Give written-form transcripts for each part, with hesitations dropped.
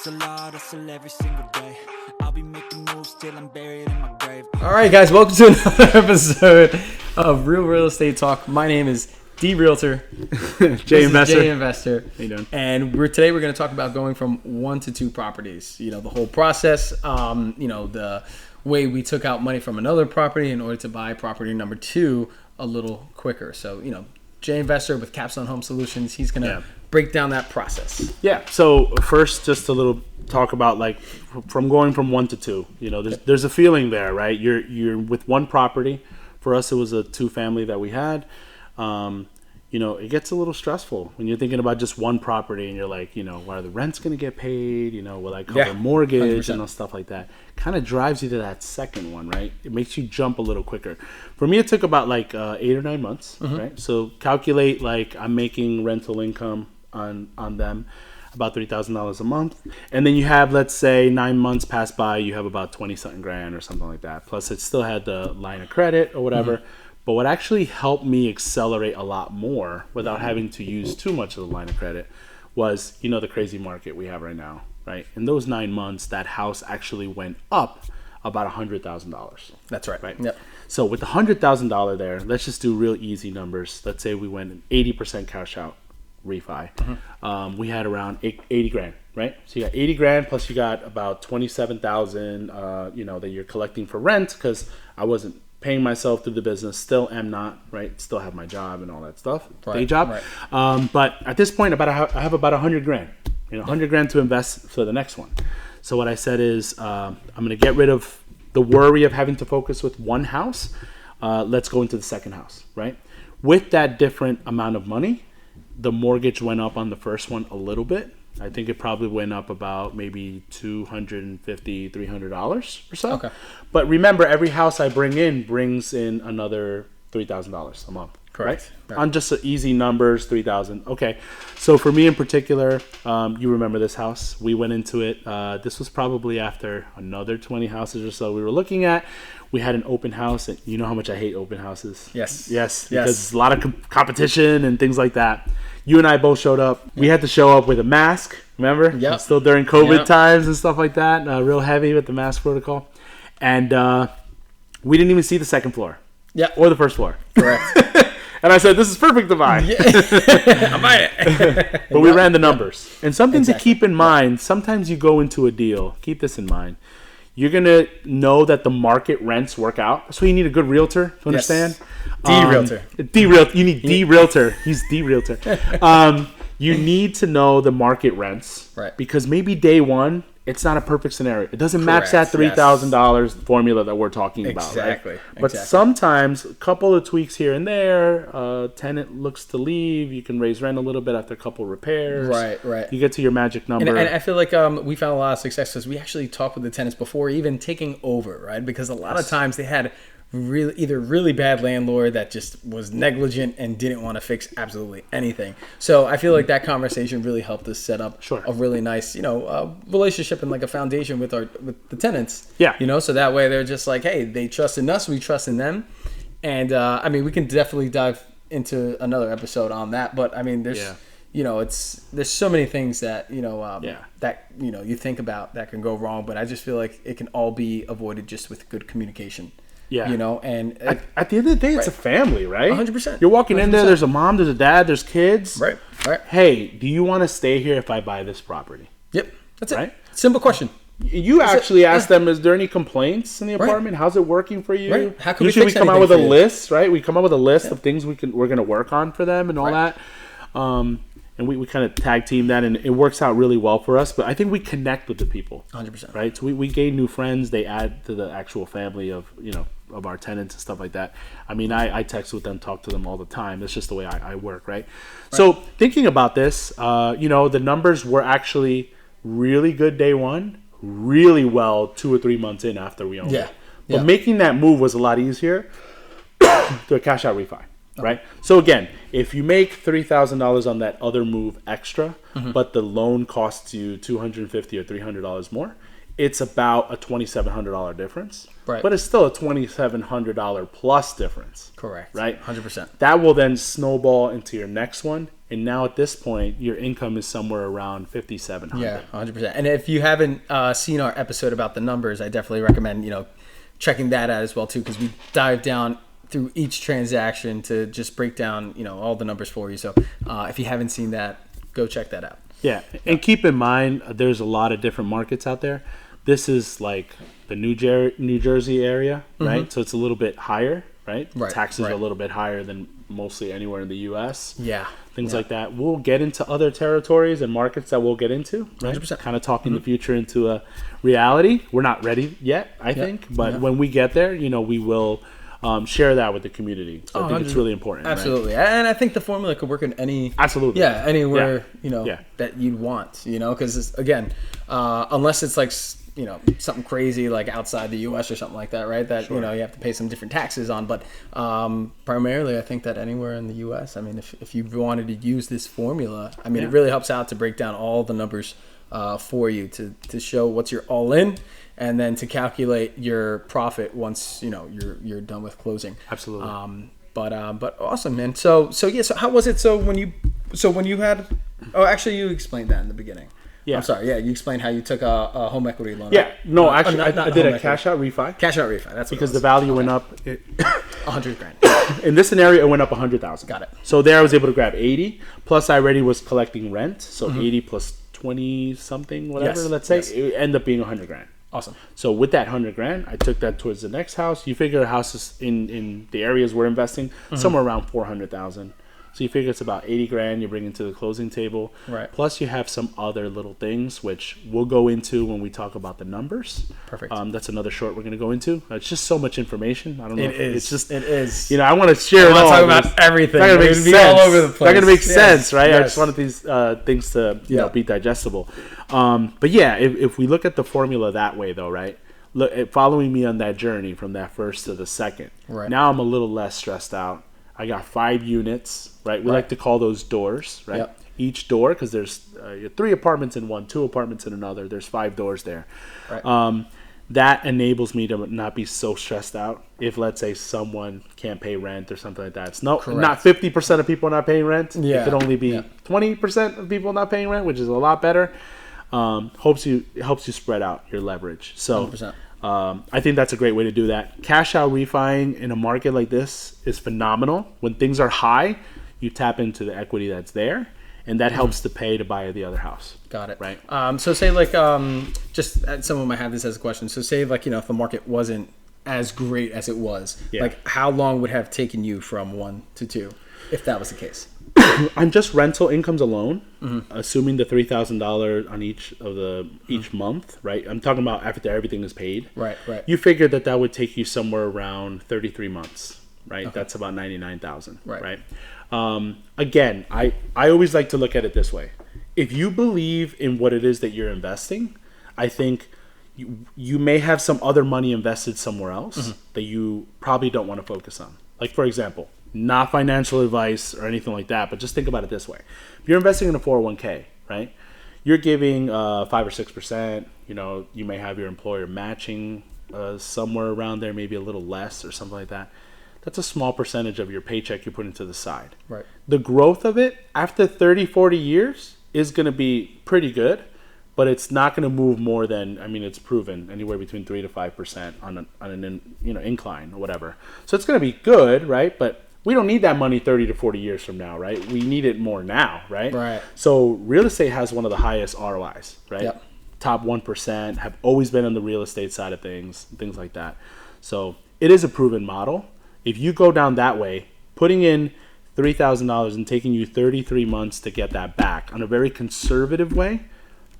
a lot, hustle every single day. I'll be making moves till I'm buried in my grave. All right, guys, welcome to another episode of Real Estate Talk. My name is D Realtor, J Investor. J Investor. How you doing? And today we're going to talk about going from 1 to 2 properties. You know, the whole process. The way we took out money from another property in order to buy property number 2 a little quicker. So, J Investor with Capstone Home Solutions, he's going to break down that process. Yeah. So first, just a little talk about like from going from 1 to 2. There's a feeling there, right? You're with one property. For us, it was a 2-family that we had. It gets a little stressful when you're thinking about just one property and you're like, why are the rents going to get paid? Will I cover mortgage 100%. And stuff like that? Kind of drives you to that second one, right? It makes you jump a little quicker. For me, it took about like 8 or 9 months, right? So calculate like I'm making rental income on them about $3,000 a month. And then you have, let's say 9 months pass by, you have about 20-something grand or something like that. Plus it still had the line of credit or whatever. But what actually helped me accelerate a lot more without having to use too much of the line of credit was, the crazy market we have right now, right? In those 9 months, that house actually went up about $100,000. That's right. Right. Yep. So with the $100,000 there, let's just do real easy numbers. Let's say we went 80% cash out refi. We had around 80 grand, right? So you got 80 grand plus you got about 27,000, that you're collecting for rent because I wasn't paying myself through the business, still am not, right? Still have my job and all that stuff, day job. Right. But at this point, I have about 100 grand, 100 grand to invest for the next one. So what I said is, I'm going to get rid of the worry of having to focus with one house. Let's go into the second house, right? With that different amount of money, the mortgage went up on the first one a little bit. I think it probably went up about maybe $250, $300 or so. Okay. But remember, every house I bring in brings in another $3,000 a month. Correct. Right? On just easy numbers, $3,000. Okay. So for me in particular, you remember this house. We went into it. This was probably after another 20 houses or so we were looking at. We had an open house. And you know how much I hate open houses. Yes. Because it's a lot of competition and things like that. You and I both showed up. We had to show up with a mask, remember? Yeah. Still during COVID times and stuff like that. Real heavy with the mask protocol. And we didn't even see the second floor. Yeah. Or the first floor. Correct. And I said, this is perfect to buy. Yeah. I'm buying it. But we ran the numbers. And something to keep in mind, sometimes you go into a deal, keep this in mind, you're going to know that the market rents work out. That's why you need a good realtor to understand. D-realtor. You need D-realtor. He's D-realtor. You need to know the market rents. Right. Because maybe day one, it's not a perfect scenario. It doesn't match that $3,000 formula that we're talking about. Exactly. Right? But sometimes a couple of tweaks here and there, tenant looks to leave, you can raise rent a little bit after a couple of repairs. Right. You get to your magic number. And I feel like we found a lot of success because we actually talked with the tenants before even taking over, right? Because a lot of times they had really bad landlord that just was negligent and didn't want to fix absolutely anything. So I feel like that conversation really helped us set up a really nice, relationship and like a foundation with the tenants. Yeah. So that way they're just like, hey, they trust in us, we trust in them. And we can definitely dive into another episode on that. But there's there's so many things that you think about that can go wrong. But I just feel like it can all be avoided just with good communication. Yeah. And at the end of the day, it's a family, right? 100%. You're walking in there, there's a mom, there's a dad, there's kids. Right. Hey, do you want to stay here if I buy this property? Yep. That's it. Simple question. You actually ask them, is there any complaints in the apartment? How's it working for you? Right. How can Usually we come out with a list, right? We come up with a list of things we're going to work on for them and all that. And we kind of tag team that, and it works out really well for us. But I think we connect with the people. 100%. Right? So we gain new friends. They add to the actual family of our tenants and stuff like that. I text with them, talk to them all the time. It's just the way I work, right? So thinking about this, the numbers were actually really good day one, really well 2 or 3 months in after we owned it. But making that move was a lot easier to a cash out refi. Right. So again, if you make $3,000 on that other move extra, but the loan costs you $250 or $300 more, it's about a $2,700 difference. Right. But it's still a $2,700 plus difference. Correct. Right? 100%. That will then snowball into your next one. And now at this point, your income is somewhere around $5,700. Yeah, 100%. And if you haven't seen our episode about the numbers, I definitely recommend, checking that out as well too, because we dive down through each transaction to just break down, all the numbers for you. So if you haven't seen that, go check that out. Yeah. And keep in mind, there's a lot of different markets out there. This is like the New Jersey area, right? Mm-hmm. So it's a little bit higher, right? Taxes are a little bit higher than mostly anywhere in the U.S. Yeah. Things like that. We'll get into other territories and markets that we'll get into, right? 100%. Kind of talking the future into a reality. We're not ready yet, I think. But when we get there, we will share that with the community. So I think it's really important. Absolutely. Right? And I think the formula could work in any... Absolutely. Yeah, anywhere, that you'd want, because, again, unless it's like... something crazy like outside the U.S. or something like that, right? That, you have to pay some different taxes on. But primarily, I think that anywhere in the U.S., I mean, if you wanted to use this formula, I mean, it really helps out to break down all the numbers for you to show what's your all in, and then to calculate your profit once, you're done with closing. Absolutely. But awesome, man. So how was it? So when you had, actually you explained that in the begining. Yeah. I'm sorry. Yeah, you explained how you took a home equity loan. Yeah. No, actually, I did a cash out refi. Cash out refi. That's because the value went up. $100,000. In this scenario, it went up $100,000. Got it. So there, I was able to grab 80. Plus, I already was collecting rent. So 80 plus 20 something, whatever. Let's say it ended up being $100,000. Awesome. So with that $100,000, I took that towards the next house. You figure houses in the areas we're investing somewhere around $400,000. So you figure it's about $80,000 you bring into the closing table. Right. Plus you have some other little things which we'll go into when we talk about the numbers. Perfect. That's another short we're going to go into. It's just so much information. I don't know. It is. I want to share it all. Talk about everything. It's not going to make sense. All over the place. It's not going to make sense, right? Yes. I just wanted these things to be digestible. But yeah, if we look at the formula that way, though, right? Look, following me on that journey from that first to the second. Right. Now I'm a little less stressed out. I got 5 units, right? We like to call those doors, right? Yep. Each door, because there's 3 apartments in one, 2 apartments in another. There's 5 doors there. Right. That enables me to not be so stressed out if, let's say, someone can't pay rent or something like that. It's not 50% of people not paying rent. Yeah. It could only be 20% of people not paying rent, which is a lot better. Helps you spread out your leverage. So 100%. I think that's a great way to do that. Cash out refining in a market like this is phenomenal. When things are high, you tap into the equity that's there, and that helps to pay to buy the other house. Got it. Right. So say just someone might have this as a question. So say if the market wasn't as great as it was, how long would have taken you from 1 to 2, if that was the case? On just rental incomes alone, assuming the $3,000 on each month, right? I'm talking about after everything is paid. Right. You figure that would take you somewhere around 33 months, right? Okay. That's about $99,000, right? Again, I always like to look at it this way. If you believe in what it is that you're investing, I think you may have some other money invested somewhere else that you probably don't want to focus on. Like, for example, not financial advice or anything like that, but just think about it this way. If you're investing in a 401k, right, you're giving 5 or 6%, you may have your employer matching somewhere around there, maybe a little less or something like that. That's a small percentage of your paycheck you put into the side. Right. The growth of it after 30, 40 years is going to be pretty good, but it's not going to move more than, it's proven, anywhere between 3 to 5% on an incline or whatever. So it's going to be good, right? But we don't need that money 30 to 40 years from now, right? We need it more now, right? Right. So real estate has one of the highest ROIs, right? Yep. Top 1% have always been on the real estate side of things like that. So it is a proven model. If you go down that way, putting in $3,000 and taking you 33 months to get that back on a very conservative way,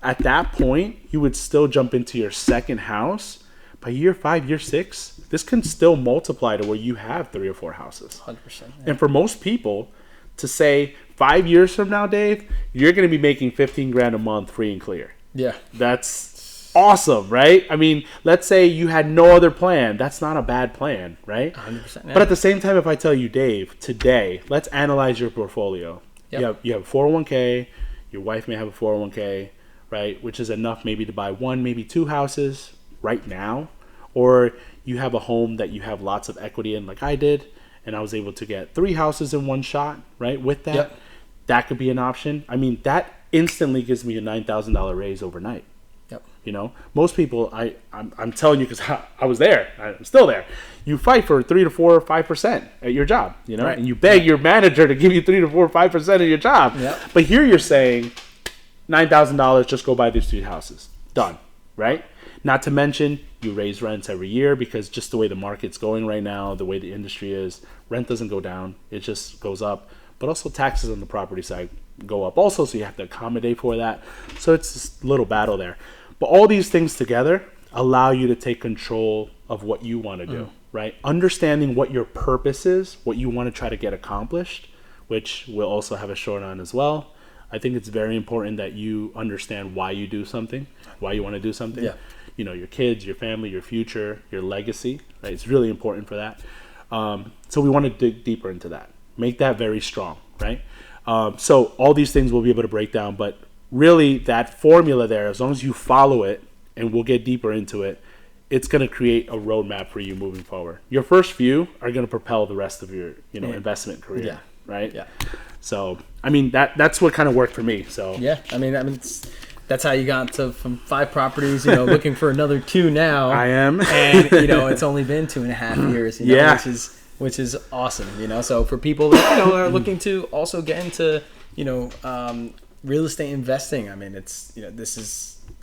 at that point, you would still jump into your second house. By year 5, year 6, this can still multiply to where you have 3 or 4 houses. 100%. Yeah. And for most people, to say 5 years from now, Dave, you're going to be making $15,000 a month free and clear. Yeah. That's awesome, right? Let's say you had no other plan. That's not a bad plan, right? 100%. Yeah. But at the same time, if I tell you, Dave, today, let's analyze your portfolio. Yep. You have a 401k. Your wife may have a 401k. right? Which is enough maybe to buy one, maybe two houses right now. Or you have a home that you have lots of equity in, like I did, and I was able to get 3 houses in one shot, right? With that, Yep. that could be an option. I mean, that instantly gives me a $9,000 raise overnight. Yep. You know, most people, I'm telling you, because I was there, I'm still there. You fight for 3 to 4 or 5% at your job, you know, Right. and you beg your manager to give you 3 to 4 or 5% of your job. Yep. But here you're saying $9,000, just go buy these 3 houses, done, right? Not to mention you raise rents every year, because just the way the market's going right now, the way the industry is, rent doesn't go down, it just goes up. But also taxes on the property side go up also, so you have to accommodate for that. So it's this little battle there. But all these things together allow you to take control of what you want to do, right? Understanding what your purpose is, what you want to try to get accomplished, which we'll also have a short on as well. I think it's very important that you understand why you do something, why you want to do something. Yeah. You know, your kids, your family, your future, your legacy, right? It's really important for that. So we want to dig deeper into that. Make that very strong, right? So all these things we'll be able to break down, but really that formula there, as long as you follow it, and we'll get deeper into it, it's going to create a roadmap for you moving forward. Your first few are going to propel the rest of your, investment career, Yeah. right? Yeah. So, I mean, that's what kind of worked for me. So Yeah, I mean, that's how you got to from 5 properties, looking for another 2 now. I am, and it's only been 2.5 years, Yeah. which is awesome, So for people that are looking to also get into real estate investing, I mean, it's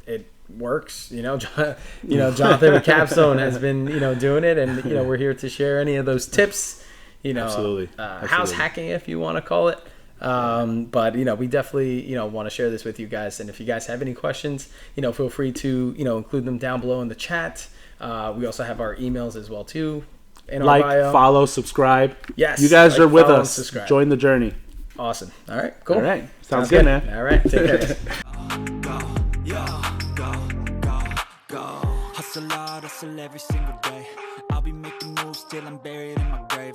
it works, Jonathan with Capstone has been doing it, and we're here to share any of those tips, Absolutely. house hacking, if you want to call it. But we definitely want to share this with you guys, and if you guys have any questions, feel free to include them down below in the chat. We also have our emails as well too in our bio. Follow, subscribe. Yes, you guys are with follow, us. subscribe. Join the journey. Awesome. All right, cool. All right, sounds good, man. All right, take care. Hustle hard, hustle every single day. I'll be making moves till I'm buried in my grave.